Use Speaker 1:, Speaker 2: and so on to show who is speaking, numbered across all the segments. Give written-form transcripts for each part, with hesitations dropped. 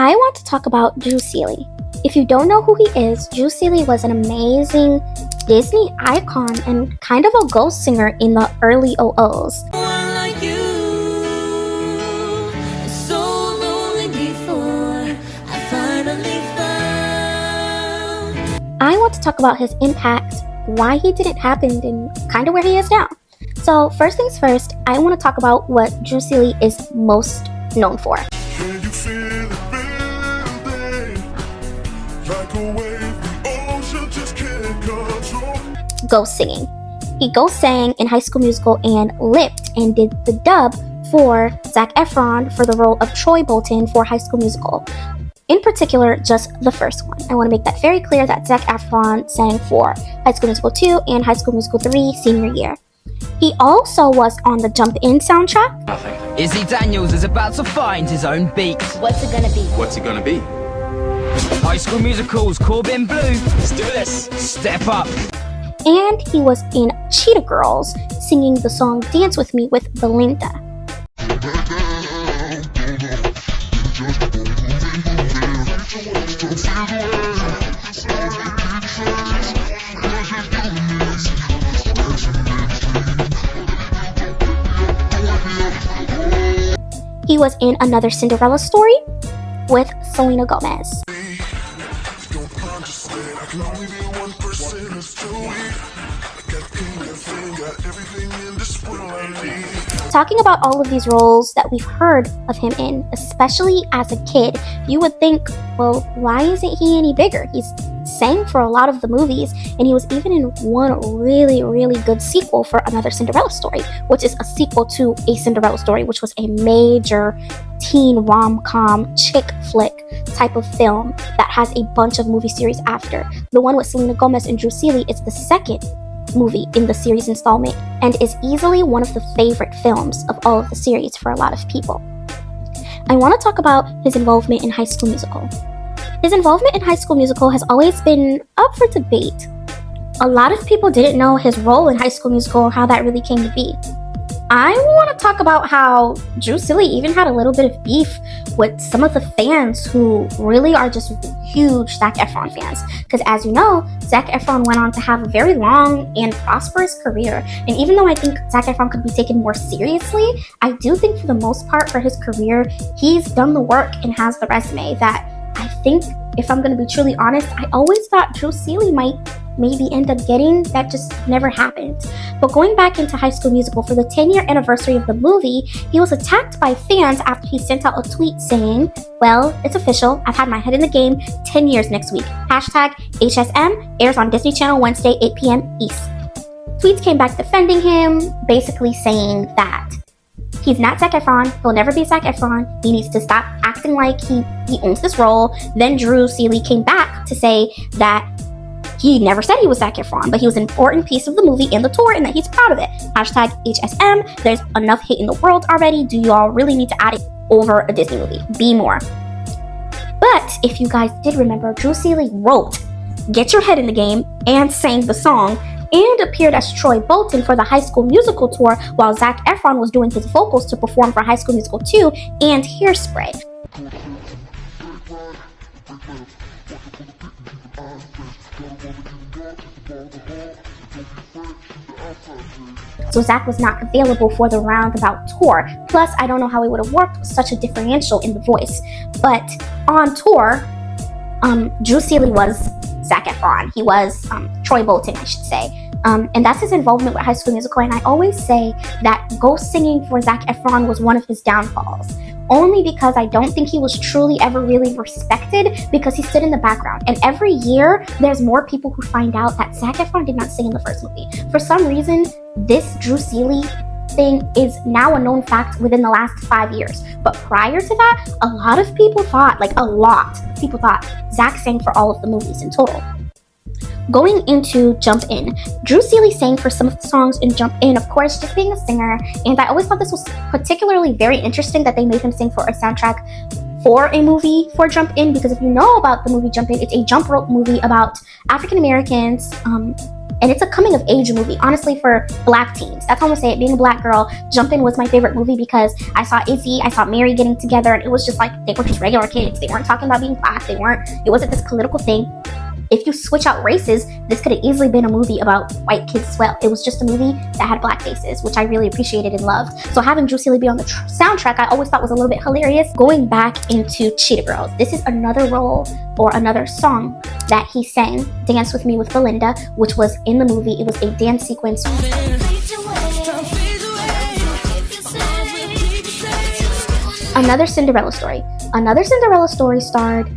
Speaker 1: I want to talk about Seeley. If you don't know who he is, Seeley was an amazing Disney icon and kind of a ghost singer in the early OOs. I want to talk about his impact, why he didn't happen, and kind of where he is now. So first things first, I want to talk about what Seeley is most known for.
Speaker 2: Can you feel it building? Like a wave, the ocean just can't control.
Speaker 1: Ghost singing. He ghost sang in High School Musical and lipped and did the dub for Zac Efron for the role of Troy Bolton for High School Musical. In particular, just the first one. I want to make that very clear that Zac Efron sang for High School Musical 2 and High School Musical 3 senior year. He also was on the Jump In soundtrack.
Speaker 3: Izzy Daniels is about to find his own beat.
Speaker 4: What's it gonna be?
Speaker 5: What's it gonna be?
Speaker 3: High School Musical's Corbin Blue. Let's do this. Step up.
Speaker 1: And he was in Cheetah Girls, singing the song Dance With Me with Belinda. He was in Another Cinderella Story with Selena Gomez. Talking about all of these roles that we've heard of him in, especially as a kid, you would think, well, why isn't he any bigger? He's sang for a lot of the movies, and he was even in one really, really good sequel for Another Cinderella Story, which is a sequel to A Cinderella Story, which was a major teen rom-com chick flick type of film that has a bunch of movie series after. The one with Selena Gomez and Seeley is the second movie in the series installment and is easily one of the favorite films of all of the series for a lot of people. I want to talk about his involvement in High School Musical. His involvement in High School Musical has always been up for debate. A lot of people didn't know his role in High School Musical and how that really came to be. I want to talk about how Seeley even had a little bit of beef with some of the fans who really are just huge Zac Efron fans. Because as you know, Zac Efron went on to have a very long and prosperous career. And even though I think Zac Efron could be taken more seriously, I do think for the most part for his career, he's done the work and has the resume that I think, if I'm going to be truly honest, I always thought Seeley might maybe end up getting. That just never happened. But going back into High School Musical, for the 10-year anniversary of the movie, he was attacked by fans after he sent out a tweet saying, well, it's official, I've had my head in the game 10 years next week. Hashtag HSM airs on Disney Channel Wednesday, 8 p.m. East. Tweets came back defending him, basically saying that he's not Zac Efron, he'll never be Zac Efron, he needs to stop acting like he owns this role. Then Seeley came back to say that he never said he was Zac Efron, but he was an important piece of the movie and the tour and that he's proud of it. Hashtag HSM, there's enough hate in the world already. Do you all really need to add it over a Disney movie? Be more. But if you guys did remember, Seeley wrote Get Your Head in the Game and sang the song and appeared as Troy Bolton for the High School Musical tour while Zac Efron was doing his vocals to perform for High School Musical 2 and Hairspray. So Zac was not available for the Roundabout tour. Plus, I don't know how it would have worked with such a differential in the voice. But on tour, Seeley was Zac Efron. He was Troy Bolton, I should say. And that's his involvement with High School Musical. And I always say that ghost singing for Zac Efron was one of his downfalls. Only because I don't think he was truly ever really respected because he stood in the background. And every year, there's more people who find out that Zac Efron did not sing in the first movie. For some reason, this Seeley thing is now a known fact within the last 5 years. But prior to that, a lot of people thought Zac sang for all of the movies in total. Going into Jump In, Seeley sang for some of the songs in Jump In, of course, just being a singer, and I always thought this was particularly very interesting that they made him sing for a soundtrack for a movie for Jump In, because if you know about the movie Jump In, it's a jump rope movie about African Americans And it's a coming of age movie, honestly, for black teens. That's how I'm gonna say it. Being a black girl, Jumpin' was my favorite movie because I saw Izzy, I saw Mary getting together, and it was just like, they were just regular kids. They weren't talking about being black. It wasn't this political thing. If you switch out races, this could have easily been a movie about white kids as well. It was just a movie that had black faces, which I really appreciated and loved. So having Drew Seeley be on the soundtrack, I always thought was a little bit hilarious. Going back into Cheetah Girls, this is another role or another song that he sang, Dance With Me with Belinda, which was in the movie. It was a dance sequence. Another Cinderella Story. Another Cinderella Story starred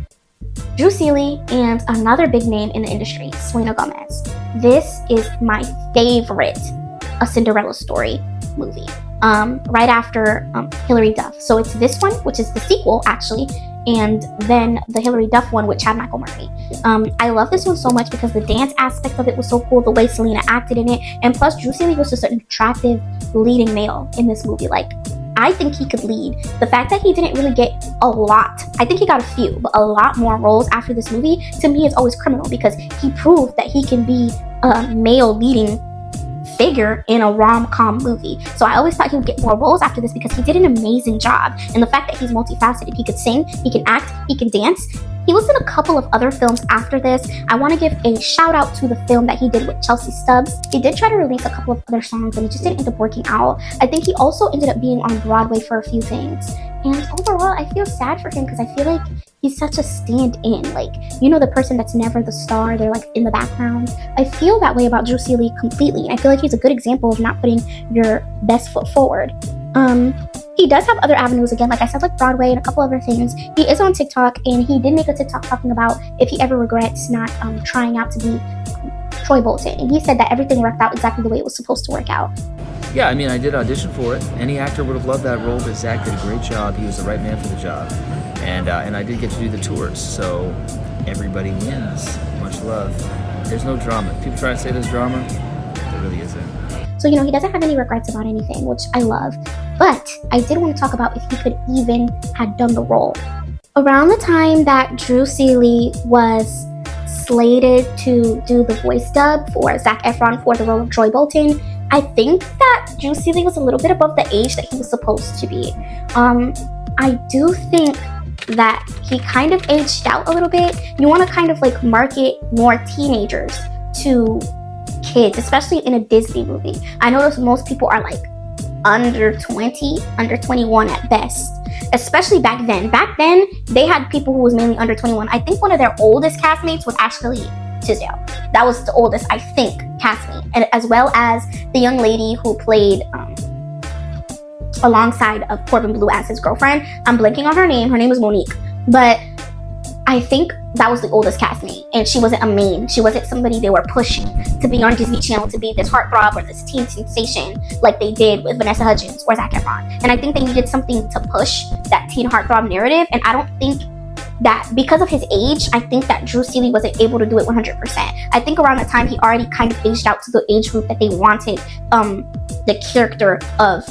Speaker 1: Drew Seeley and another big name in the industry, Selena Gomez. This is my favorite A Cinderella Story movie, right after Hilary Duff. So it's this one, which is the sequel actually, and then the Hilary Duff one with Chad Michael Murray. I love this one so much because the dance aspect of it was so cool, the way Selena acted in it, and plus Drew Seeley was just an attractive leading male in this movie. Like, I think he could lead. The fact that he didn't really get a lot, I think he got a few, but a lot more roles after this movie, to me is always criminal because he proved that he can be a male leading figure in a rom-com movie. So I always thought he would get more roles after this because he did an amazing job. And the fact that he's multifaceted, he could sing, he can act, he can dance. He was in a couple of other films after this. I want to give a shout out to the film that he did with Chelsea Stubbs. He did try to release a couple of other songs and it just didn't end up working out. I think he also ended up being on Broadway for a few things. And overall, I feel sad for him because I feel like he's such a stand-in. Like, you know, the person that's never the star, they're like in the background. I feel that way about Drew Seeley completely. And I feel like he's a good example of not putting your best foot forward. He does have other avenues, again, like I said, like Broadway and a couple other things. He is on TikTok, and he did make a TikTok talking about if he ever regrets not trying out to be Troy Bolton. And he said that everything worked out exactly the way it was supposed to work out.
Speaker 4: Yeah, I mean, I did audition for it. Any actor would have loved that role, but Zach did a great job. He was the right man for the job. And I did get to do the tours, so everybody wins. Much love. There's no drama. People try to say there's drama, there really isn't.
Speaker 1: So, you know, he doesn't have any regrets about anything, which I love. But I did want to talk about if he could even have done the role. Around the time that Drew Seeley was slated to do the voice dub for Zac Efron for the role of Troy Bolton, I think that Drew Seeley was a little bit above the age that he was supposed to be. I do think that he kind of aged out a little bit. You want to kind of like market more teenagers to kids, especially in a Disney movie. I notice most people are like under 20, under 21 at best, especially back then. Back then, they had people who was mainly under 21. I think one of their oldest castmates was Ashley Tisdale. That was the oldest, I think, castmate, and as well as the young lady who played alongside of Corbin Blue as his girlfriend. I'm blanking on her name. Her name is Monique, but I think that was the oldest castmate, and she wasn't a main. She wasn't somebody they were pushing to be on Disney Channel to be this heartthrob or this teen sensation like they did with Vanessa Hudgens or Zac Efron. And I think they needed something to push that teen heartthrob narrative, and I don't think that because of his age, I think that Drew Seeley wasn't able to do it 100%. I think around that time, he already kind of aged out to the age group that they wanted the character of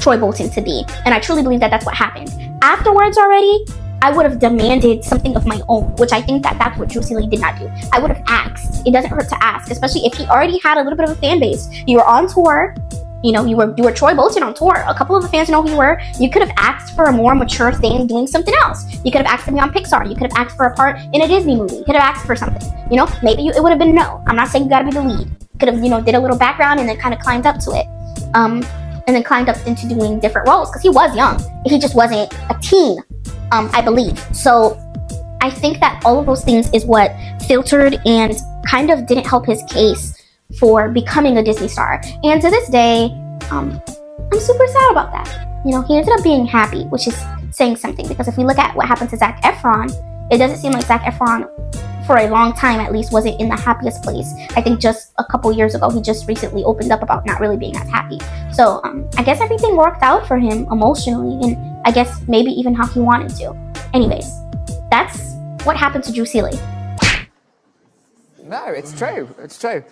Speaker 1: Troy Bolton to be. And I truly believe that that's what happened. Afterwards already, I would have demanded something of my own, which I think that that's what Drew Seeley did not do. I would have asked. It doesn't hurt to ask, especially if he already had a little bit of a fan base. You were on tour. You know, you were Troy Bolton on tour. A couple of the fans know who you were. You could have asked for a more mature thing, doing something else. You could have asked to be on Pixar. You could have asked for a part in a Disney movie. You could have asked for something. You know, maybe it would have been no. I'm not saying you gotta be the lead. Could have, you know, did a little background and then kind of climbed up to it. And then climbed up into doing different roles because he was young. He just wasn't a teen, I believe. So I think that all of those things is what filtered and kind of didn't help his case for becoming a Disney star. And to this day, I'm super sad about that. You know, he ended up being happy, which is saying something, because if we look at what happened to Zac Efron, it doesn't seem like Zac Efron, for a long time at least, wasn't in the happiest place. I think just a couple years ago, he just recently opened up about not really being as happy. So I guess everything worked out for him emotionally, and I guess maybe even how he wanted to. Anyways, that's what happened to Drew Seeley.
Speaker 5: No, it's true. It's true.